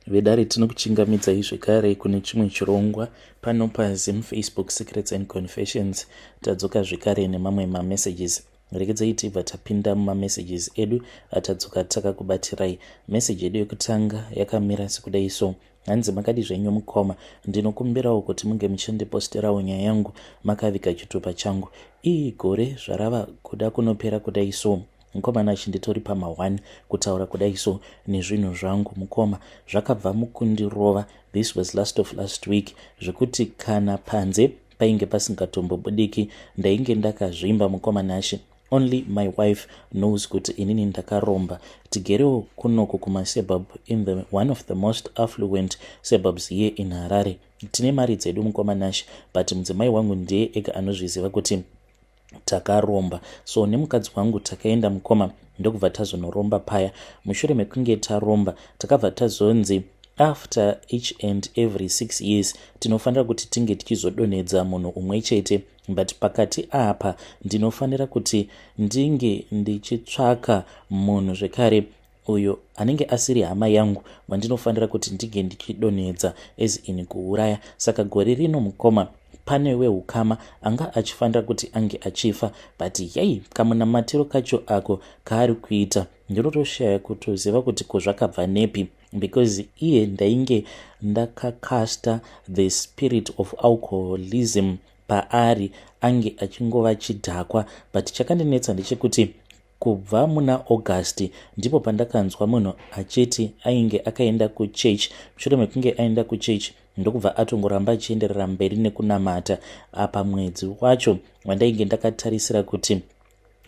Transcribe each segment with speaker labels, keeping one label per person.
Speaker 1: vedare tinokuchingamidzai zvekare kune chimwe chirongwa pano paZim Facebook Secrets and Confessions. Tadzoka zvekare nemamwe mamessages. Regedzai tibva tapinda mumamessages edu atadzoka takakubatirai. Message yedu yekutanga yakamira sekudai so: hanzi makadi zvenyu mukoma, ndinokumbirawo kuti munge muchindiposterawo nyaya yangu makaviga chitupa changu. Gore zvarava kuda kunopera kudai so. Mukomana chinditori pama1 kutaura kudai so nezvinhu zvangu mukoma, zvakabva mukundirova. This was last week, zvekuti kana panze painge pasingatombobudiki ndainge ndakazvimba mukoma nashe. Only my wife knows kuti inini ndakaromba. Tigerewo kunoko kumasuburb in one of the most affluent suburbs here in Harare. Tine mari dzedu mukoma nashe, but mudzimai wangu ndiye ega anozviziva kuti takaromba. So nemukadzi wangu takaenda mukoma ndokubva tazonoromba paya. Mushure mekunge taromba takabva tazonzi after each and every 6 years tinofanira kuti tinge tichizodonhedza munhu umwe chete, but pakati apa ndinofanira kuti ndinge ndichitsvaka munhu zvekare uyo anenge asiri hama yangu wandinofanira kuti ndige ndichidonhedza as in kuuraya. Saka gore rino mukoma pane wehukama anga achifanira kuti ange achifa, but yai kamunamatiro kacho ako kaari kuita ndinotoshaya kutoziva kuti kozvakabva nepi, because iye ndainge ndakakasta the spirit of alcoholism paari ange achingova chidhakwa. But chakandinetsa ndechekuti kubva muna August ndipo pandakanzwa munhu achiti ainge akaenda kuchechi. Mushure mekunge aenda kuchechi ndokubva atongoramba achienderera mberi nekunamata. Apa mwedzi wacho wandainge ndakatarisira kuti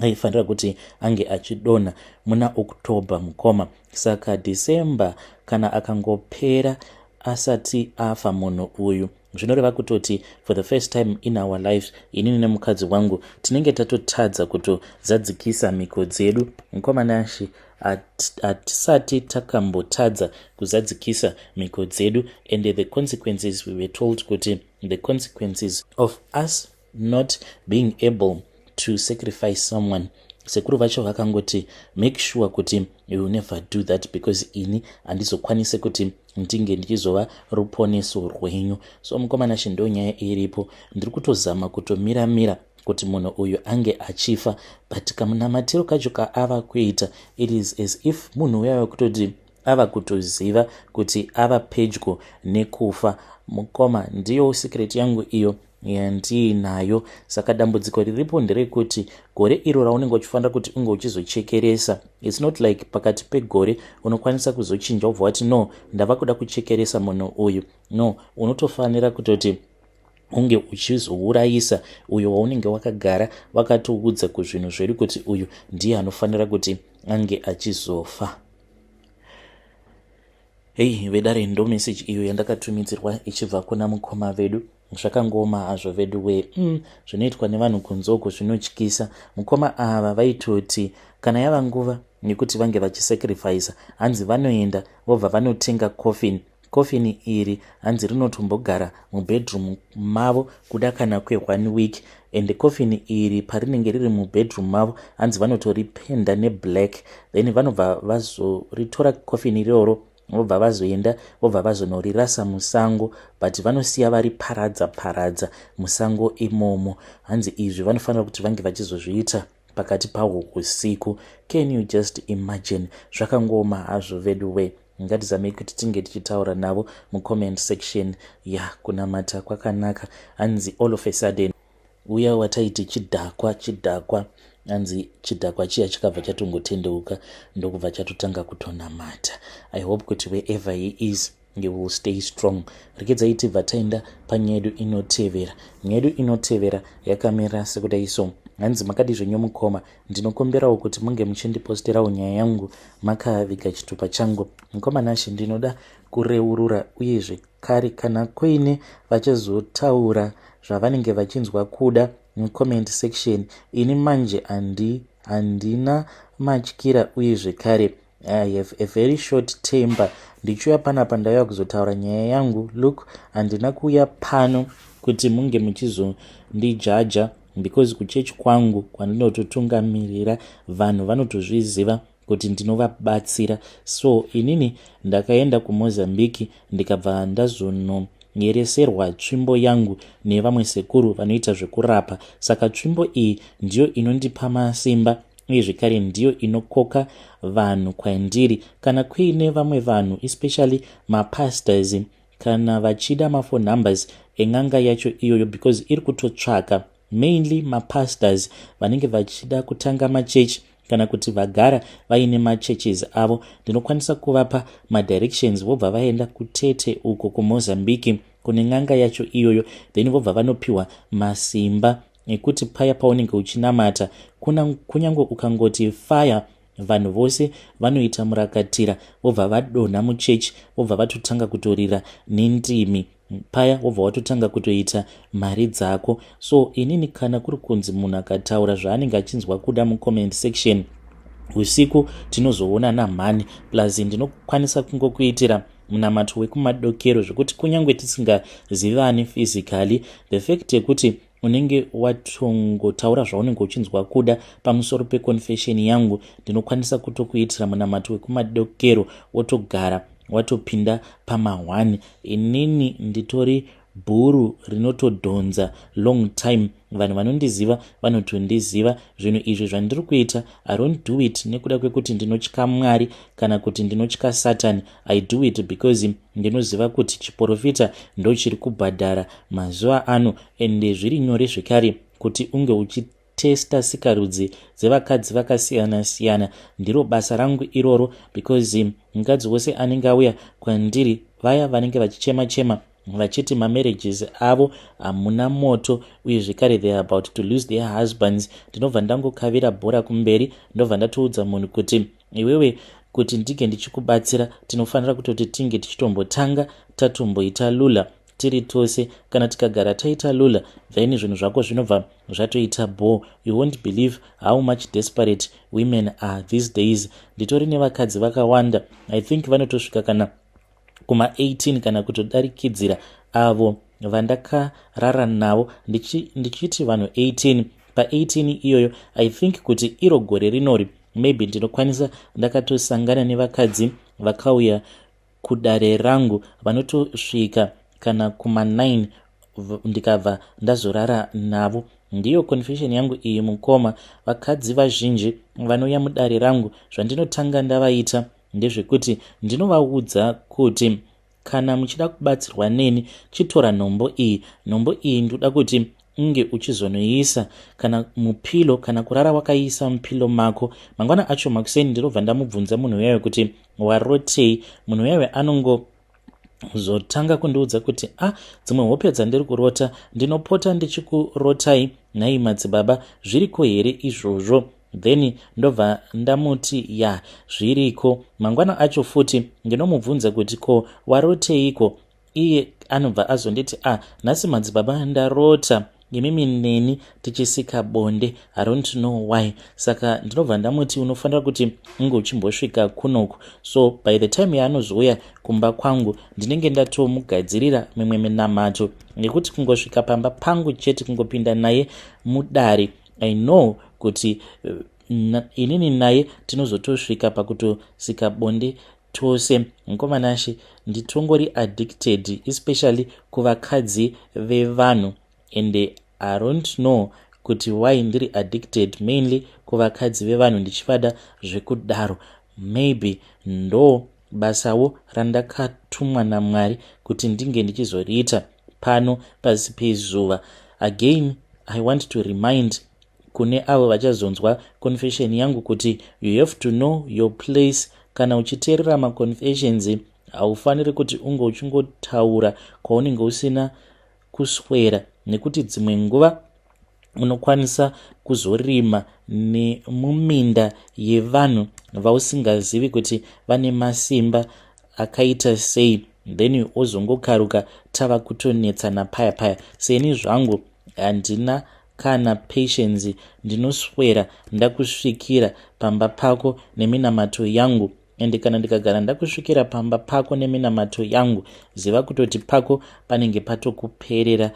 Speaker 1: aifanira kuti ange achidonha muna October mukoma. Saka December kana akangopera asati afa munhu uyu, zvinoreva kutoti for the first time in our lives inini nemukadzi wangu tinenge tatotadza kutozadzikisa mhiko dzedu. Mukoma nashe hatisati takambotadza kuzadzikisa mhiko dzedu, and the consequences we were told kuti the consequences of us not being able to sacrifice someone, sekuru vacho vakangoti make sure kuti you will never do that because ini handizokwanise kuti ndinge ndichizova ruponeso rwenyu. So mukoma nashe ndo nyaya iripo. Ndiri kutozama kutomira kuti munhu uyu ange achifa, but kamunamatiro kacho kaava kuita it is as if munhu uya kutoti ava kutoziva kuti ava pedyo nekufa. Mukoma ndiyo secret yangu iyo yandiinayo. Saka dambudziko riripo nderekuti gore iro raunenge uchifanira kuti unge uchizochekeresa, it's not like pakati pegore unokwanisa kuzochinja ubva wati no ndava kuda kuchekeresa munhu uyu. No, unotofanira kutoti unge uchizourayisa uyo waunenge wakagara wakatoudza kuzvinhu zveri kuti uyu ndiye anofanira kuti ange achizofa. Vedare ndo message iyo yandakatumidzirwa ichibva kuna mukoma vedu. Zvakangoma hazvo vedu we zvinoitwa nevanhu kunzoko zvinotyisa. Mukoma ava vaitoti kana yava nguva nekuti vange vachisacrifice, hanzi vanoenda vobva vanotenga coffin iri hanzi rinotombogara mubedroom mavo kuda kana kwe1 week, and coffin iri parinenge riri mubedroom mavo hanzi vanotoripenda neblack, then vanobva vazoritora coffin iroro vobva vazoenda vobva vazonorirasa musango, but vanosiya variparadza musango imomo. Hanzi izvi vanofanira kuti vange vachizozviita pakati pahwo usiku. Can you just imagine? Zvakangoma hazvo vedu we. Ngatizamei kuti tinge tichitaura navo mucomment section. Kunamata kwakanaka. Hanzi all of a sudden uya wataiti chidhakwa hanzi chidhakwa chiya chikabva chatongotendeuka ndokubva chatotanga kutonamata. I hope kuti wherever he is you will stay strong. Rekedzai tibva taenda panyaya yedu inotevera. Nyaya yedu inotevera yakamira sekudai so: hanzi makadi zvenyu mukoma, ndinokumbirawo kuti munge muchindiposterawo nyaya yangu makaviga chitupa changu. Mukoma nashe ndinoda kureurura uye zvekare kana kuine vachizotaura zvavanenge vachinzwa kuda mucomment section, ini manje handina matyira uye zvekare I have a very short temper. Ndichuya panapa ndauya kuzotaura nyaya yangu. Look, handina kuuya pano kuti munge muchizondijaja, because kuchechi kwangu kwandinototungamirira vanhu vanotozviziva kuti ndinovabatsira. So inini ndakaenda kuMozambique ndikabva ndazononyereserwa tsvimbo yangu nevamwe sekuru vanoita zvekurapa. Saka tsvimbo iyi ndiyo inondipa masimba uye zvekare ndiyo inokoka vanhu kwandiri. Kana kuine vamwe vanhu especially mapastors kana vachida mafone numbers en'anga yacho iyoyo, because iri kutotsvaka mainly mapastors vanenge vachida kutanga machechi kana kuti vagara vaine machurches avo, ndinokwanisa kuvapa madirections vobva vaenda kutete uko kuMozambique kune n'anga yacho iyoyo, then vobva vanopiwa masimba ekuti paya paunenge uchinamata kunyange ukangoti fire, vanhu vose vanoita murakatira vobva vadonha muchechi vobva vatotanga kutorira nendimi paya wobva watotanga kutoita mari dzako. So inini kana kuri kunzi munhu akataura zvaanenge achinzwa kuda mucomment section usiku tinozoona namhani, plus ndinokwanisa kungokuitira munamato wekumadokero zvekuti kunyange tisingazivani physically, the fact yekuti unenge watongotaura zvaunenge uchinzwa kuda pamusoro peconfession yangu, ndinokwanisa kutokuitira munamato wekumadokero wotogara watopinda pama1. Inini nditori bhuru rinotodhonza long time. Vanhu vanondiziva vanotondiziva. Zvinhu izvi zvandiri kuita I don't do it nekuda kwekuti ndinotya Mwari kana kuti ndinotya Satan. I do it because ndinoziva kuti chiprofita ndo chiri kubhadhara mazuva ano, ende zviri nyore zvekare kuti unge uchitesta sikarudzi dzevakadzi vakasiyana siyana. Ndiro basa rangu iroro, because mukadzi wose anenge auya kwandiri, vaya vanenge vachichema vachiti mamarriages avo hamuna moto uye zvekare they are about to lose their husbands, ndinobva ndangokavira bhora kumberi, ndobva ndatoudza munhu kuti iwewe kuti ndige ndichikubatsira tinofanira kutoti tinge tichitombotanga tatomboita lula tiri tose. Kana tikagara taita lula, then zvinhu zvako zvinobva zvatoita bore. You won't believe how much desperate women are these days. Nditori nevakadzi vakawanda, I think vanotosvika kana kuma 18 kana kutodarikidzira avo vandakarara navo, ndichiti vanhu 18. Pa18 iyoyo I think kuti iro gore rinori maybe ndinokwanisa ndakatosangana nevakadzi vakauya kudare rangu vanotosvika kana kuma 9 ndikabva ndazorara navo. Ndiyo confession yangu iyi mukoma. Vakadzi vazhinji vanouya mudare rangu, zvandinotanga ndavaita ndezvekuti ndinovaudza kuti kana muchida kubatsirwa neni chitora nhombo iyi. Nhombo iyi ndoda kuti unge uchizonoisa kana mupilo, kana kurara wakaisa mupilo mako. Mangwana acho makuseni ndinobva ndamubvunza munhu uyayo kuti warotei. Munhu uyayo anongozotanga kundiudza kuti dzimwe hope dzandiri kurota ndinopota ndichikurotai nhai madzibaba, zviriko here izvozvo? Then ndobva ndamuti ya zviriko. Mangwana acho futi ndinomubvunza kuti ko waroteiko? Iye anobva azonditi nhasi madzibaba ndarota imimi neni tichisika bonde, I don't know why. Saka ndinobva ndamuti unofanira kuti unge uchimbosvika kunoku. So by the time yaanozouya kumba kwangu ndinenge ndatomugadzirira mimwe minamato nekuti kungosvika pamba pangu chete kungopinda naye mudare, I know kuti inini naye tinozotosvika pakutosika bonde tose. Nkomanashe nditongori addicted especially kuvakadzi vevanhu, and I don't know kuti why ndiri addicted mainly kuvakadzi vevanhu ndichifada zvekudaro. Maybe ndo basawo randakatumwa naMwari kuti ndinge ndichizoriita pano pasi pezuva. Again I want to remind kune avo vachazonzwa confession yangu kuti you have to know your place. Kana uchiteerera maconfessions haufaniri kuti unge uchingotaura kwaunenge usina kuswera, nekuti dzimwe nguva unokwanisa kuzorima nemuminda yevanhu vausingazivi kuti vane masimba akaita sei, then ozongokaruka tava kutonetsana paya. Seni zvangu handina kana patience, ndinoswera ndakusvikira pamba pako neminamato yangu. Ende kana ndikagara ndakusvikira pamba pako neminamato yangu, ziva kutoti pako panenge patokuperera.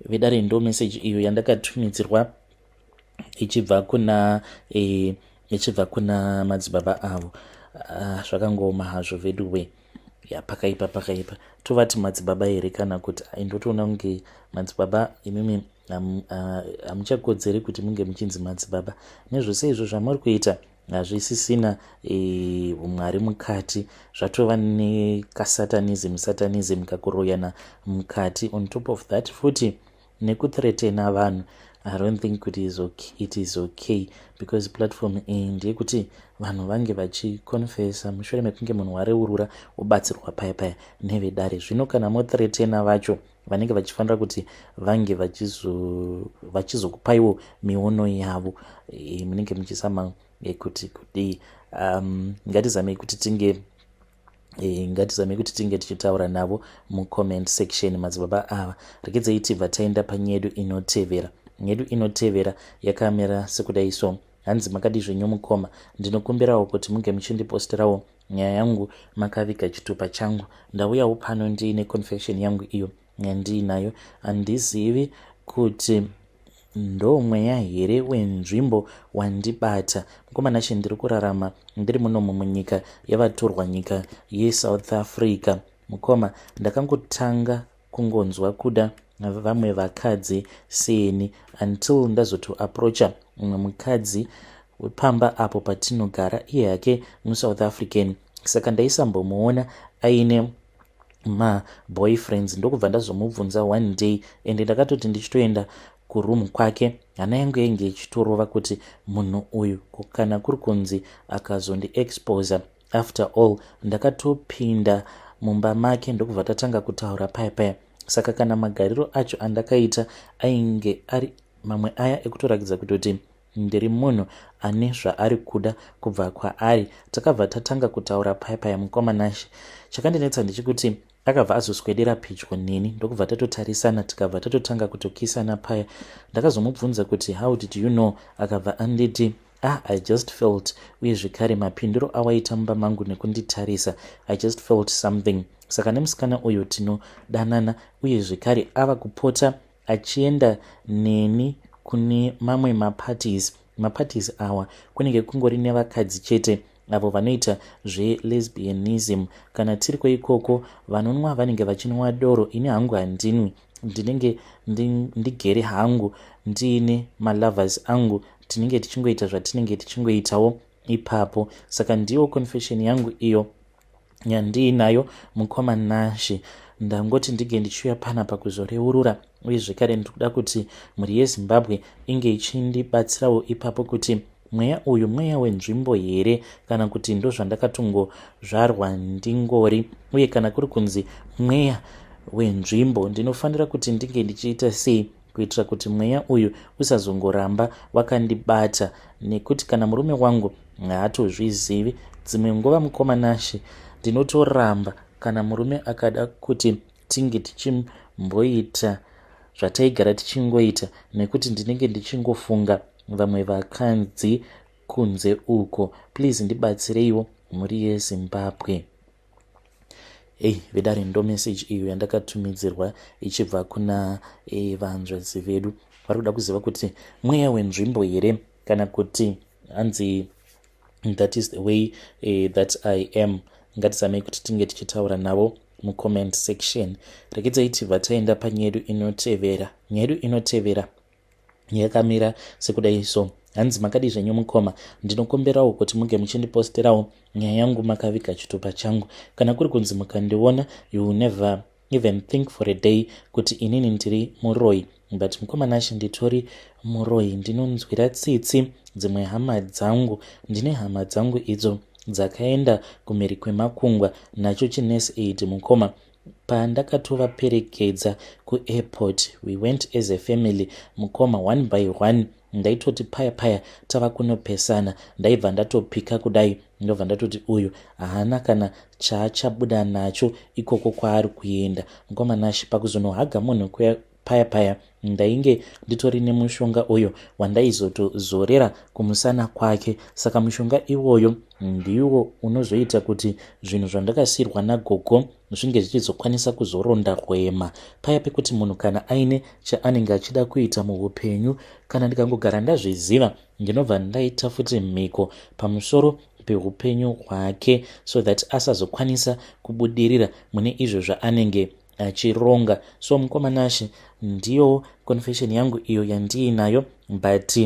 Speaker 1: Vedare ndo message iyo yandakatumidzirwa ichibva kuna madzibaba avo. Zvakangoma hazvo veduwe, pakaipa tovati madzibaba here kana kuti ndotoona kunge madzibaba imimi hamuchakodzeri kuti munge muchinzi madzibaba. Nezvose izvo zvamuri kuita hazvisisina umwari mukati, zvatova satanism kakuroyana mukati. On top of that futi nekuthreatena vanhu, I don't think it is okay, because platform iyi ndeyekuti vanhu vange vachikonfesa mushure mekunge munhu wareurura ubatsirwa paya nevedare. Zvino kana mothreatena vacho vanenge vachifanira kuti vange vachizokupaiwo miono yavo, munenge muchisama kuti kudii. Ngatizamei kuti tinge tichitaura navo mucomment section madzibaba ava. Regedzei tibva taenda panyedu inotevera. Nyedu inotevera yakamira sekudai so. Hanzi makadi zvenyu mukoma, ndinokumbirawo kuti munge muchindiposterawo nyaya yangu makaviga chitupa changu. Ndauyawo pano ndiine confession yangu iyo yandiinayo. Handizivi kuti ndo mweya here wenzvimbo wandibata. Mukomana she ndiri kurarama ndiri munomu munyika yavatorwa, nyika yeSouth Africa. Mukoma, ndakangotanga kungonzwa kuda vamwe vakadzi seni until ndazotoaprocha mumwe mukadzi wepamba apo patinogara, iye hake muSouth African. Saka ndaisambomuona aine maboyfriends, ndokubva ndazomubvunza one day, ende ndakatoti ndichitoenda kurumu kwake hana yangu yenge ichitorova kuti munhu uyu kana kuri kunzi akazondiexposa. After all ndakatopinda mumba make ndokubva tatanga kutaura paya. Saka kana magariro acho andakaita ainge ari mamwe aya ekutorakidza kutoti ndiri munhu ane zvaari kuda kubva kwaari, takabva tatanga kutaura paya. Mukomanashe chakandinetsa ndechikuti akabva azoswedera pedyo neni, ndokubva tatotarisana tikabva tatotanga kutokisana paya. Ndakazomubvunza kuti how did you know, akabva anditi I just felt. Uye zvekare mapinduro awaita mumba mangu nekunditarisa, I just felt something. Saka nemusikana uyu tinodanana, uye zvekare ava kupota achienda neni kune mamwe maparties awa kunenge kungori nevakadzi chete avo vanoita zvelesbianism. Kana tiriko ikoko vanonwa vanenge vachinwa doro, ini hangu handinwi, ndinenge ndigere hangu ndiine malovers angu, tinenge tichingoita zvatinenge tichingoitawo ipapo. Saka ndiyo confession yangu iyo yandiinayo mukomanashe. Ndangoti ndige ndichiuya panapa kuzoreurura, uye zvekare ndikuda kuti mhuri yeZimbabwe inge ichindibatsirawo ipapo kuti mweya uyu mweya wenzvimbo here, kana kuti ndo zvandakatongozvarwa ndingori, uye kana kuri kunzi mweya wenzvimbo ndinofanira kuti ndinge ndichiita sei kuitira kuti mweya uyu usazongoramba wakandibata. Nekuti kana murume wangu haatozvizivi, dzimwe nguva mukomanashe ndinotoramba kana murume akada kuti tinge tichimboita zvataigara tichingoita, nekuti ndinenge ndichingofunga vamwe vakadzi kunze uko. Please ndibatsireiwo mhuri yeZimbabwe. Vedare ndo message iyo yandakatumidzirwa ichibva kuna vanzvadzi vedu. Vari kuda kuziva kuti mweya wenzvimbo here, kana kuti hanzi that is the way that I am. Ngatizamei kuti tinge tichitaura navo mucomment section. Regedzai tibva taenda panyedu inotevera. Nyedu inotevera yakamira sekudai so. Hanzi makadi zvenyu mukoma, ndinokumbirawo kuti munge muchindiposterawo nyaya yangu makaviga chitupa changu. Kana kuri kunzi mukandiona, you will never even think for a day kuti inini ndiri muroi. But mukomanashe nditori muroi, ndinonzwira tsitsi dzimwe hama dzangu. Ndine hama dzangu idzo dzakaenda kumhiri kwemakungwa nacho chinese aid mukoma. Pandakatovaperekedza kuairport, we went as a family mukoma, one by one. Ndaitoti paya tava kunopesana, ndaibva ndatopika kudai, ndobva ndatoti uyu hana kana chaachabuda nacho ikoko kwaari kuenda. Mukomanashe pakuzonohaga munhu paya ndainge nditori nemushonga uyo wandaizotozorera kumusana kwake. Saka mushonga iwoyo ndiwo unozoita kuti zvinhu zvandakasirwa nagogo zvinge zvichizokwanisa kuzoronda rwema. Paya pekuti munhu kana aine chaanenge achida kuita muupenyu, kana ndikangogara ndazviziva, ndinobva ndaita futi mhiko pamusoro peupenyu hwake, so that asazokwanisa kubudirira mune izvo zvaanenge achironga. So mukomanashi ndiyo confession yangu iyo yandiinayo, but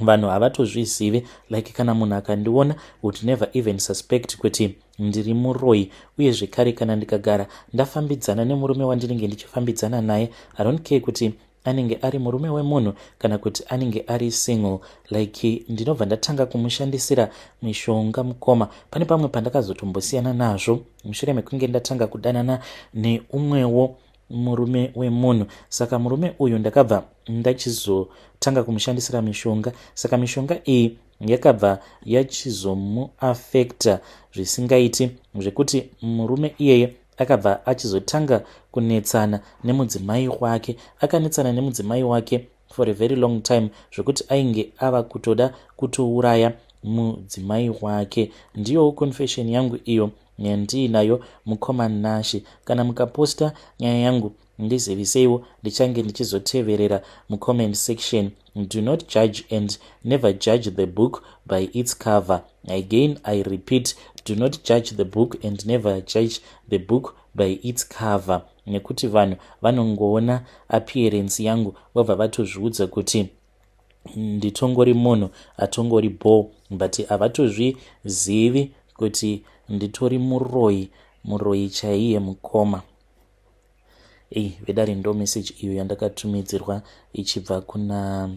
Speaker 1: vanhu havatozvizive. Like kana munhu akandiona would never even suspect kuti ndiri muroi. Uye zvekare kana ndikagara ndafambidzana nemurume wandinenge ndichifambidzana naye, I don't care kuti anenge ari murume wemunhu kana kuti anenge ari single, like ndinobva ndatanga kumushandisira mishonga mukoma. Pane pamwe pandakazotombosiyana nazvo mushure mekunge ndatanga kudanana neumwewo murume wemunhu. Saka murume uyu ndakabva ndachizotanga kumushandisira mishonga. Saka mishonga iyi yakabva yachizomuafekta zvisingaiti, zvekuti murume iyeye akabva achizotanga kunetsana nemudzimai wake. Akanetsana nemudzimai wake for a very long time, zvekuti ainge ava kutoda kutouraya mudzimai wake. Ndiyo confession yangu iyo yandiinayo mukomanashi. Kana mukaposta nyaya yangu ndiziviseiwo, ndichange ndichizoteverera mucomment section. Do not judge and never judge the book by its cover. Again, I repeat, do not judge the book and never judge the book by its cover. Nekuti vanhu vanongoona appearance yangu vobva vatozviudza kuti nditongori munhu atongori ball, but havatozvizivi kuti nditori muroi chaiye mukoma. Vedare ndo message iyo yandakatumidzirwa ichibva kuna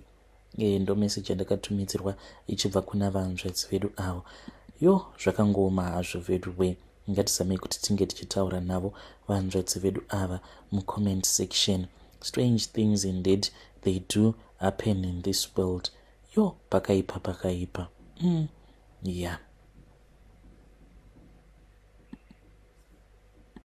Speaker 1: ichibva kuna vanzvadzi vedu avo. Zvakangoma hazvo vedu we. Ngatizamei kuti tinge tichitaura navo vanzvadzi vedu ava mucomment section. Strange things indeed they do happen in this world. Pakaipa. Yeah.